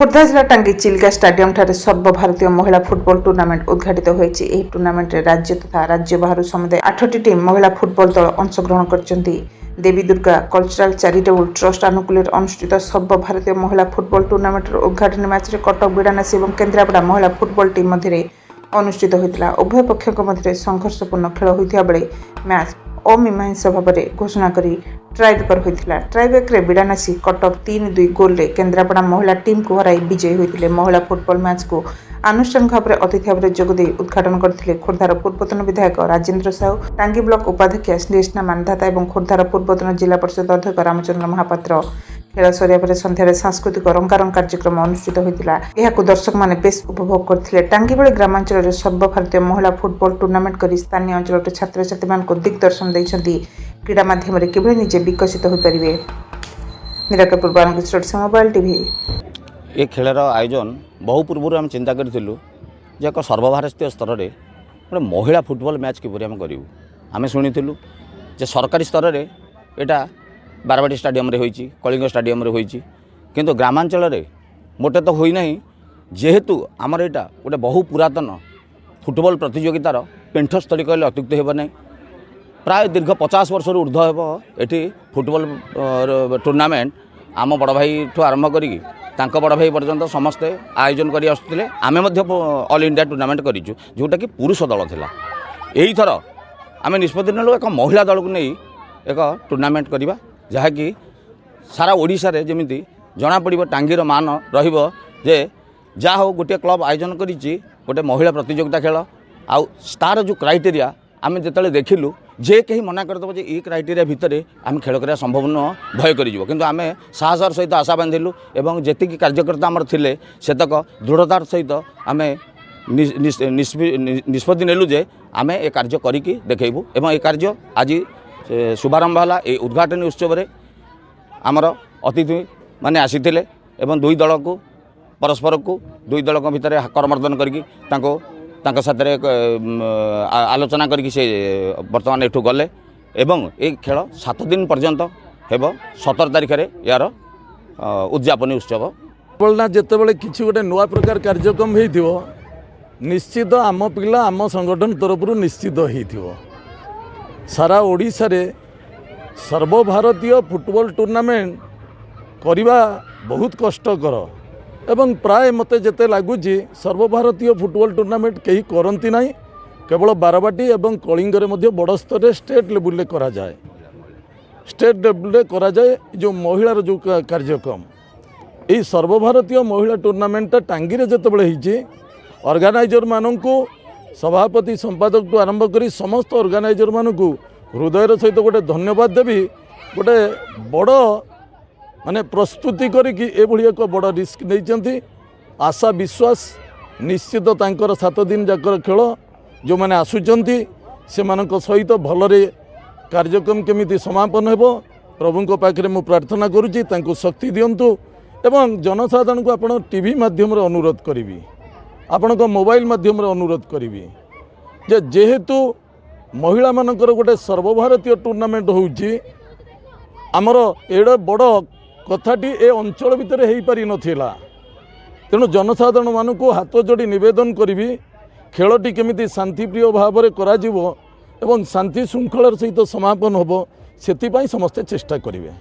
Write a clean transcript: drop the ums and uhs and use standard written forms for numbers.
खोर्धा जिला टांगी चिल्का स्टाडियम ठारे सर्वभारतीय महिला फुटबल टूर्नामेंट उद्घाटित होती। टूर्नामेंट रे राज्य तथा राज्य बाहर समुदाय 8टी टीम महिला फुटबल दल अंशग्रहण करछन्ती। देवी दुर्गा कल्चरल चैरिटेबल ट्रस्ट आनुकूल्य अनुष्ठित सर्वभारतीय महिला फुटबल टूर्नामेंट उद्घाटन मैच रे कटक बिड़ानासी और केन्द्रापड़ा महिला फुटबल टीम मध्य अनुष्ठित होता। उभय पक्षों मध्य संघर्षपूर्ण खेल होता बेले मैच अमीमांसा भाव में घोषणा कर ट्राइब्रेकर होता। ट्राइब्रेकर बिड़ानासी कटक 3-2 गोल रे केन्द्रापड़ा महिला टीम को हराई विजयी होते। महिला फुटबल मैच को आनुष्ठानिक भाव में अतिथि भाव में जोगदे उद्घाटन करते खोर्धार पूर्वतन विधायक राजेन्द्र साहू, टांगी ब्लॉक उपाध्यक्ष स्नेष्णा मानधाता और खोर्धार पूर्वतन जिला परिषद अध्यक्ष रामचंद्र महापात्र। खेल सरिया पर सन्ध्यारे सांस्कृतिक रंगारंग कार्यक्रम अनुष्ठित होता। यह दर्शक मैंने बेस उपभोग करते। टांगी भली ग्रामांचल में सर्वभारतीय महिला फुटबल टूर्नामेंट कर स्थानीय अंचल छात्र छात्री दिग्दर्शन देते क्रीड़ा मध्यम किभली निजे विकसित हो पारे। निराकर पूर्व मोबाइल टीवी ये खेलर आयोजन बहु पूर्व आम चिंता करूँ एक सर्वभारतीय स्तर में गोटे महिला फुटबल मैच किपर आम करूँ। आम शुणी सरकारी स्तर में यहाँ बारवाटी स्टाडियम रे होईची, कलिंग स्टाडियम रे होईची, किंतु ग्रामांचल रे मोटे तो होई नहीं। जेहेतु आमर यहाँ गोटे बहु पुरातन फुटबल प्रतियोगितार पेंठस्थली कहले अत्युक्त हेब नहीं। प्राय दीर्घ 50 वर्ष ऊर्ध्व हेब एटी फुटबल टूर्नामेंट आम बड़ भाई ठू आरंभ करी बड़ भाई पर्यंत समस्ते आयोजन करी आसुथिले। आमे मध्य ऑल इंडिया टूर्नामेंट करिछु जोटा कि पुरुष दल थिला। एही थर आमे निष्पत्ति नेलु एक महिला दल को नहीं एक टूर्नामेंट करिबा, जहाँकि सारा ओडिशा रे जेमिति जना पड़िबो टांगीर मान रहिबो जे जा हो गोटे क्लब आयोजन करिछि गोटे महिला प्रतियोगिता खेल। आउ स्टार जो क्राइटेरिया आमे जेतले देखिलु जे कहीं मना करदेव जे ये क्राइटेरिया भितर आम खेल करा संभव नुह, भय कर किंतु आम साहसर सहित आशा बांधिलु और जी कार्यकर्ता आमर थिले सेतक दृढ़तार सहित आम निष्पत्ति नेलु जे आम ए कार्य करिकी देखैबु। एवं ए कार्य आज शुभारंभ है। ये उद्घाटन उत्सव रे आमर अतिथि माने आसीथिले एवं दुई दल को परस्पर को दुई दल भितर करमर्दन करके साथ आलोचना करके से बर्तमान एठू गले एवं ये खेल 7 दिन पर्यंत हेब 17 तारिख रे यार उद्यापन उत्सव बोलना जितेबाला किसी गोटे नुआ प्रकार कार्यक्रम हो निश्चित आम पिला आम संगठन तरफ निश्चित हो सारा ओडिशा रे सर्वभारतीय फुटबॉल टूर्नामेंट करवा बहुत कष्टकर एवं प्राय मत जिते लगुच सर्वभारतीय फुटबॉल टूर्नामेंट कहीं करती ना। केवल बारवाटी एवं कलिंग बड़ स्तर स्टेट लेवल करा जाए। स्टेट लेवल करा जाए जो महिलार जो कार्यक्रम यही सर्वभारतीय महिला टूर्नामेंट टांगी जिते ऑर्गेनाइजर मानू सभापति संपादक टू आरंभ कर समस्त ऑर्गेनाइजर मानू हृदयर सहित गोटे धन्यवाद देवी। गोटे बड़ माने प्रस्तुति करी एक बड़ रिस्क नहीं। आशा विश्वास निश्चित तांकर 7 दिन जाकर खेल जो मैंने आसुचंती से मानक सहित भलरे कार्यक्रम केमिति समापन हेबो प्रभु पाखे मु प्रार्थना करुच्ची तांको शक्ति दियंतु। एवं जनसाधारण को आपण टीवी माध्यम रे अनुरोध करी आपण मोबाइल माध्यम रे अनुरोध करी जे जेहेतु महिला मानकर गोटे सर्वभारतीय टूर्नामेंट होउची आमर एडे बड़ कथाटी ए अंचल भितर हो पारि नथिला। तेणु जनसाधारण मानक हाथ जोड़ी निवेदन करी खेलटी केमिति शांतिप्रिय भाव में करा एवं शांति श्रृंखलार सहित समापन होबो सेति समस्ते चेष्टा करेंगे।